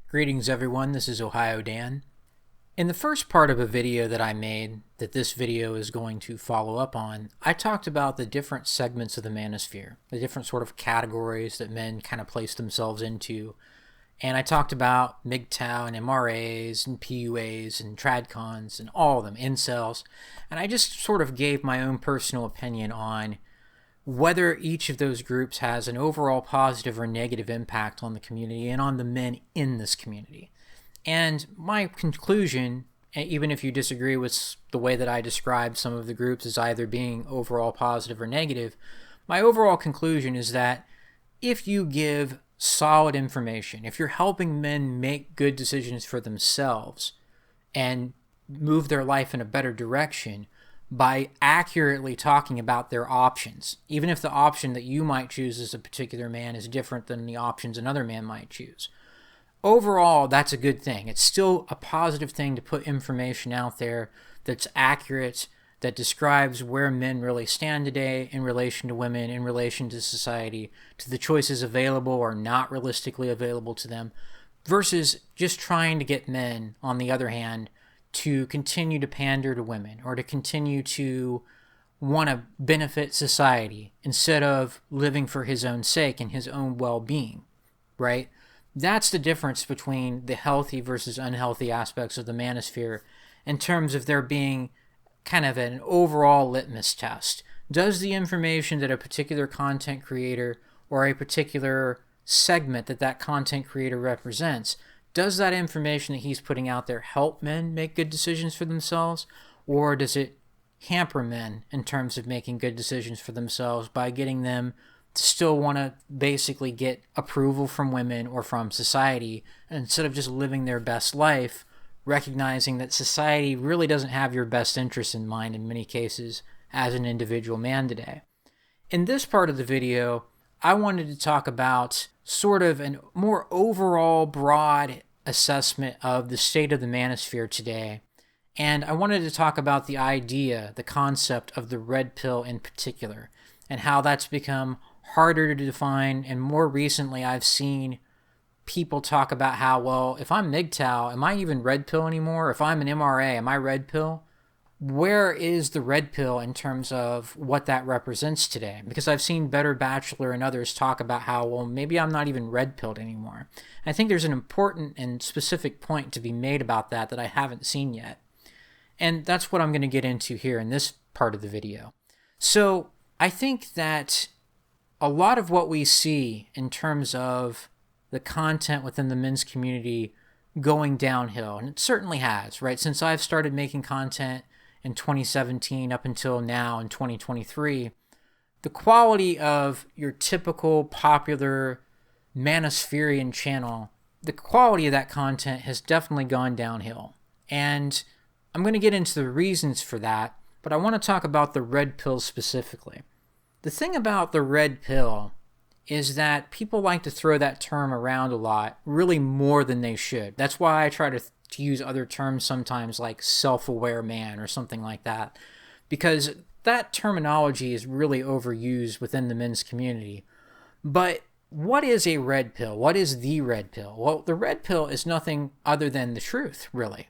Greetings everyone, this is Ohio Dan. In the first part of a video that I made that this video is going to follow up on, I talked about the different segments of the manosphere, the different sort of categories that men kind of place themselves into. And I talked about MGTOW and MRAs and PUAs and TradCons and all of them, incels. And I just sort of gave my own personal opinion on whether each of those groups has an overall positive or negative impact on the community and on the men in this community. And my conclusion, even if you disagree with the way that I describe some of the groups as either being overall positive or negative, my overall conclusion is that if you give solid information, if you're helping men make good decisions for themselves and move their life in a better direction, by accurately talking about their options, even if the option that you might choose as a particular man is different than the options another man might choose. Overall, that's a good thing. It's still a positive thing to put information out there that's accurate, that describes where men really stand today in relation to women, in relation to society, to the choices available or not realistically available to them, versus just trying to get men, on the other hand, to continue to pander to women or to continue to want to benefit society instead of living for his own sake and his own well-being, right? That's the difference between the healthy versus unhealthy aspects of the manosphere in terms of there being kind of an overall litmus test. Does the information that a particular content creator or a particular segment that content creator represents, does that information that he's putting out there help men make good decisions for themselves, or does it hamper men in terms of making good decisions for themselves by getting them to still want to basically get approval from women or from society instead of just living their best life, recognizing that society really doesn't have your best interests in mind in many cases as an individual man today? In this part of the video, I wanted to talk about sort of a more overall broad assessment of the state of the manosphere today. And I wanted to talk about the idea, the concept of the red pill in particular, and how that's become harder to define. And more recently, I've seen people talk about how, well, if I'm MGTOW, am I even red pill anymore? If I'm an MRA, am I red pill? Where is the red pill in terms of what that represents today? Because I've seen Better Bachelor and others talk about how, well, maybe I'm not even red pilled anymore. And I think there's an important and specific point to be made about that I haven't seen yet. And that's what I'm going to get into here in this part of the video. So I think that a lot of what we see in terms of the content within the men's community going downhill, and it certainly has, right? Since I've started making content in 2017 up until now in 2023, the quality of your typical popular Manospherian channel, the quality of that content has definitely gone downhill. And I'm going to get into the reasons for that, but I want to talk about the red pill specifically. The thing about the red pill is that people like to throw that term around a lot, really more than they should. That's why I try to use other terms sometimes like self-aware man or something like that, because that terminology is really overused within the men's community. But what is a red pill? What is the red pill? Well, the red pill is nothing other than the truth, really.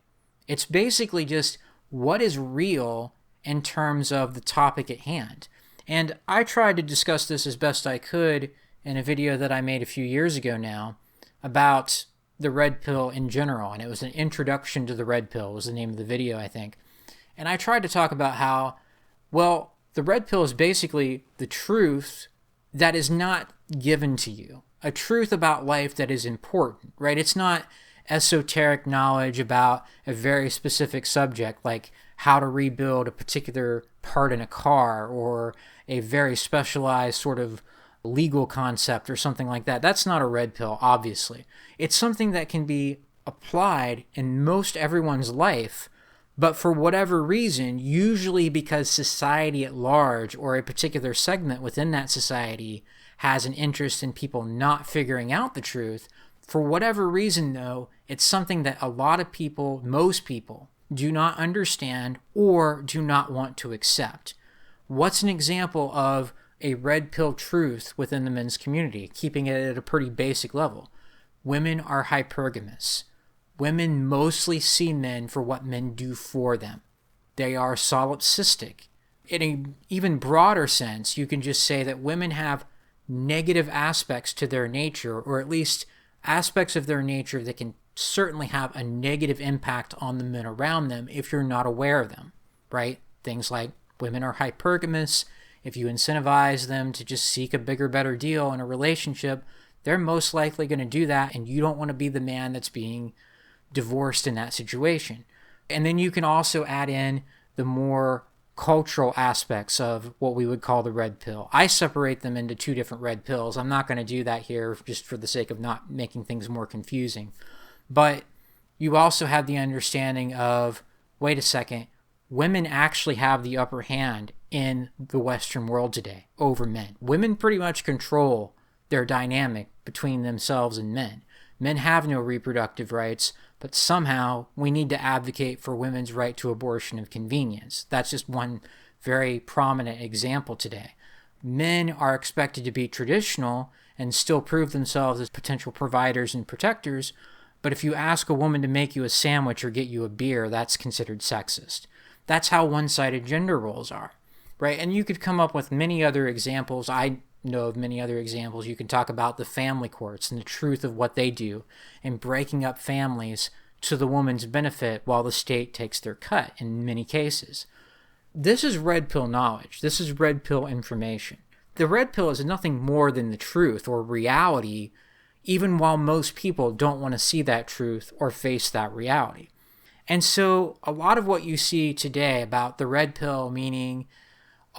It's basically just what is real in terms of the topic at hand. And I tried to discuss this as best I could in a video that I made a few years ago now about the red pill in general, and it was an introduction to the red pill was the name of the video, I think. And I tried to talk about how, well, the red pill is basically the truth that is not given to you, a truth about life that is important, right? It's not esoteric knowledge about a very specific subject like how to rebuild a particular part in a car or a very specialized sort of legal concept or something like that. That's not a red pill, obviously. It's something that can be applied in most everyone's life, but for whatever reason, usually because society at large or a particular segment within that society has an interest in people not figuring out the truth, for whatever reason, though, it's something that a lot of people, most people, do not understand or do not want to accept. What's an example of a red pill truth within the men's community, keeping it at a pretty basic level? women are hypergamous. Women mostly see men for what men do for them. They are solipsistic. In an even broader sense, you can just say that women have negative aspects to their nature, or at least aspects of their nature that can certainly have a negative impact on the men around them if you're not aware of them, right? Things like women are hypergamous. If you incentivize them to just seek a bigger, better deal in a relationship, they're most likely going to do that, and you don't want to be the man that's being divorced in that situation. And then you can also add in the more cultural aspects of what we would call the red pill. I separate them into two different red pills. I'm not going to do that here just for the sake of not making things more confusing. But you also have the understanding of, wait a second, women actually have the upper hand in the Western world today over men. Women pretty much control their dynamic between themselves and men. Men have no reproductive rights, but somehow we need to advocate for women's right to abortion of convenience. That's just one very prominent example today. Men are expected to be traditional and still prove themselves as potential providers and protectors, but if you ask a woman to make you a sandwich or get you a beer, that's considered sexist. That's how one-sided gender roles are, right? And you could come up with many other examples. I know of many other examples. You can talk about the family courts and the truth of what they do in breaking up families to the woman's benefit while the state takes their cut in many cases. This is red pill knowledge. This is red pill information. The red pill is nothing more than the truth or reality, even while most people don't want to see that truth or face that reality. And so a lot of what you see today about the red pill meaning,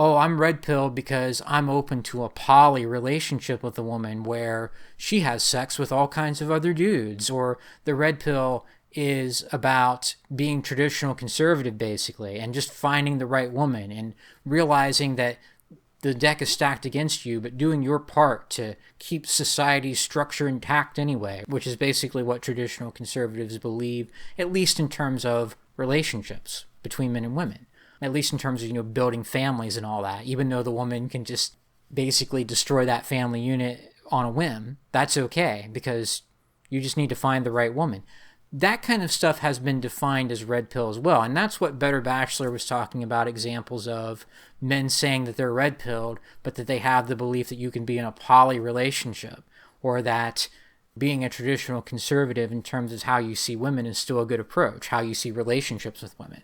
oh, I'm red pilled because I'm open to a poly relationship with a woman where she has sex with all kinds of other dudes, or the red pill is about being traditional conservative basically and just finding the right woman and realizing that the deck is stacked against you, but doing your part to keep society's structure intact anyway, which is basically what traditional conservatives believe, at least in terms of relationships between men and women, at least in terms of, building families and all that. Even though the woman can just basically destroy that family unit on a whim, that's okay because you just need to find the right woman. That kind of stuff has been defined as red pill as well. And that's what Better Bachelor was talking about, examples of men saying that they're red pilled, but that they have the belief that you can be in a poly relationship, or that being a traditional conservative in terms of how you see women is still a good approach, how you see relationships with women.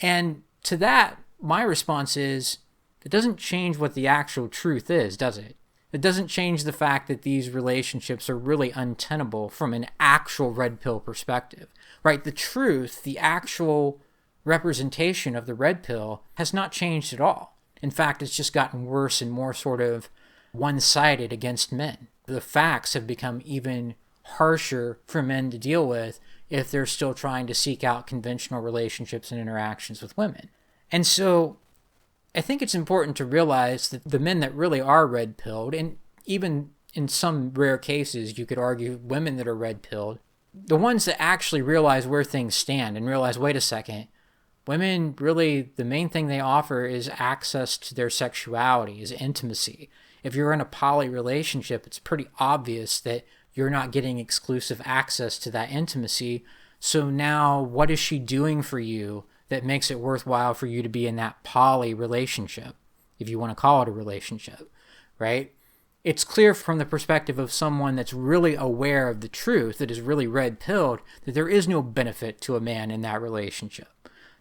And to that, my response is, it doesn't change what the actual truth is, does it? It doesn't change the fact that these relationships are really untenable from an actual red pill perspective, right? The truth, the actual representation of the red pill has not changed at all. In fact, it's just gotten worse and more sort of one-sided against men. The facts have become even harsher for men to deal with if they're still trying to seek out conventional relationships and interactions with women. And so I think it's important to realize that the men that really are red-pilled, and even in some rare cases, you could argue women that are red-pilled, the ones that actually realize where things stand and realize, wait a second, women really, the main thing they offer is access to their sexuality, is intimacy. If you're in a poly relationship, it's pretty obvious that you're not getting exclusive access to that intimacy. So now what is she doing for you that makes it worthwhile for you to be in that poly relationship, if you want to call it a relationship, right? It's clear from the perspective of someone that's really aware of the truth, that is really red-pilled, that there is no benefit to a man in that relationship.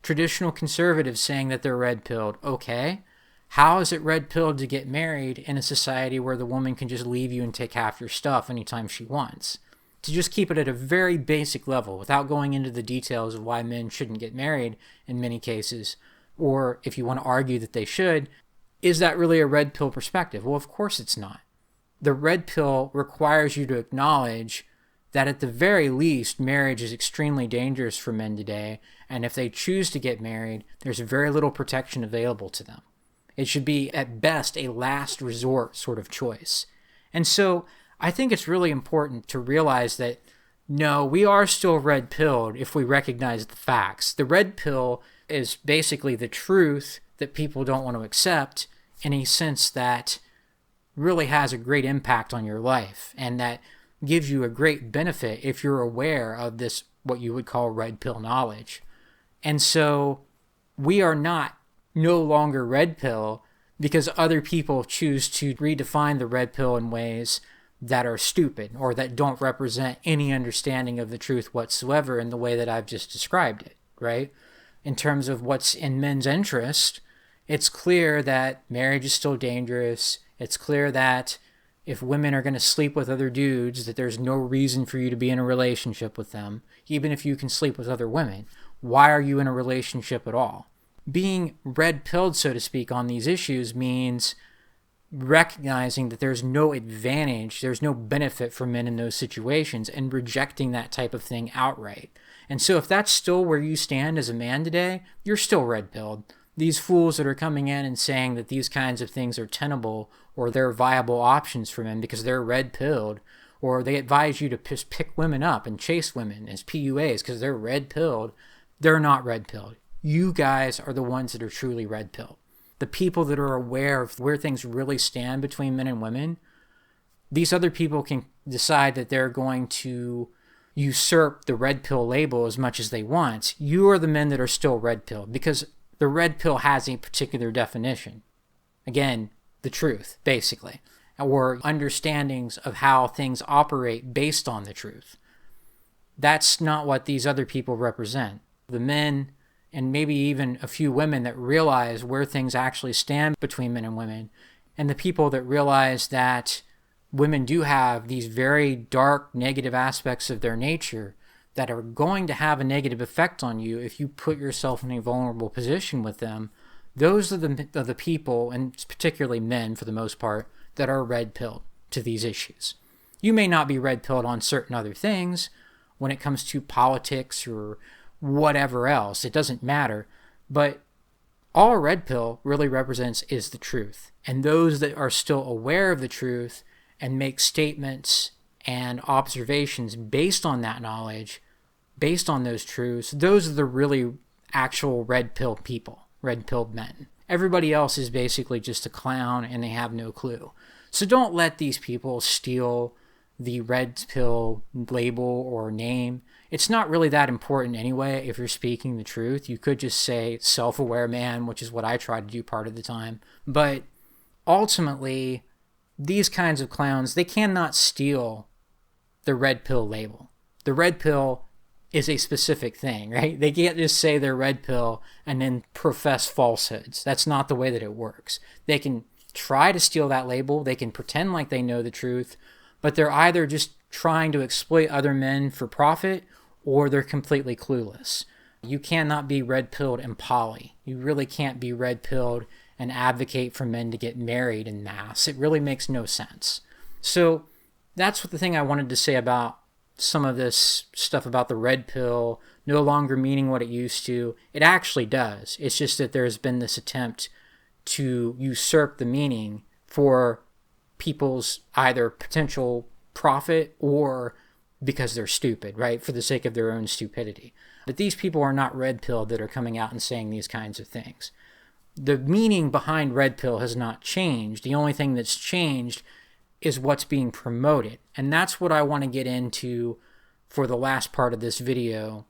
Traditional conservatives saying that they're red-pilled, okay, how is it red-pilled to get married in a society where the woman can just leave you and take half your stuff anytime she wants? To just keep it at a very basic level without going into the details of why men shouldn't get married in many cases, or if you want to argue that they should, is that really a red pill perspective? Well, of course it's not. The red pill requires you to acknowledge that at the very least, marriage is extremely dangerous for men today, and if they choose to get married, there's very little protection available to them. It should be, at best, a last resort sort of choice. And so I think it's really important to realize that, no, we are still red-pilled if we recognize the facts. The red pill is basically the truth that people don't want to accept in a sense that really has a great impact on your life, and that gives you a great benefit if you're aware of this, what you would call red pill knowledge. And so we are not no longer red pill because other people choose to redefine the red pill in ways that are stupid or that don't represent any understanding of the truth whatsoever in the way that I've just described it, right? In terms of what's in men's interest, it's clear that marriage is still dangerous. It's clear that if women are going to sleep with other dudes, that there's no reason for you to be in a relationship with them, even if you can sleep with other women. Why are you in a relationship at all? Being red-pilled, so to speak, on these issues means recognizing that there's no advantage, there's no benefit for men in those situations, and rejecting that type of thing outright. And so if that's still where you stand as a man today, you're still red-pilled. These fools that are coming in and saying that these kinds of things are tenable or they're viable options for men because they're red-pilled, or they advise you to just pick women up and chase women as PUAs because they're red-pilled, they're not red-pilled. You guys are the ones that are truly red-pilled. The people that are aware of where things really stand between men and women, these other people can decide that they're going to usurp the red pill label as much as they want. You are the men that are still red pilled because the red pill has a particular definition. Again, the truth, basically, or understandings of how things operate based on the truth. That's not what these other people represent. The men, and maybe even a few women that realize where things actually stand between men and women, and the people that realize that women do have these very dark, negative aspects of their nature that are going to have a negative effect on you if you put yourself in a vulnerable position with them. Those are the people, and particularly men for the most part, that are red-pilled to these issues. You may not be red-pilled on certain other things when it comes to politics or whatever else. It doesn't matter. But all a red pill really represents is the truth. And those that are still aware of the truth and make statements and observations based on that knowledge, based on those truths, those are the really actual red-pilled people, red-pilled men. Everybody else is basically just a clown and they have no clue. So don't let these people steal the red pill label or name. It's not really that important anyway if you're speaking the truth. You could just say self-aware man, which is what I try to do part of the time. But ultimately, these kinds of clowns, they cannot steal the red pill label. The red pill is a specific thing, right? They can't just say they're red pill and then profess falsehoods. That's not the way that it works. They can try to steal that label. They can pretend like they know the truth, but they're either just trying to exploit other men for profit or they're completely clueless. You cannot be red-pilled and poly. You really can't be red-pilled and advocate for men to get married en masse. It really makes no sense. So that's what the thing I wanted to say about some of this stuff about the red pill no longer meaning what it used to. It actually does. It's just that there's been this attempt to usurp the meaning for people's either potential profit or because they're stupid, right? For the sake of their own stupidity. But these people are not red pill that are coming out and saying these kinds of things. The meaning behind red pill has not changed. The only thing that's changed is what's being promoted. And that's what I want to get into for the last part of this video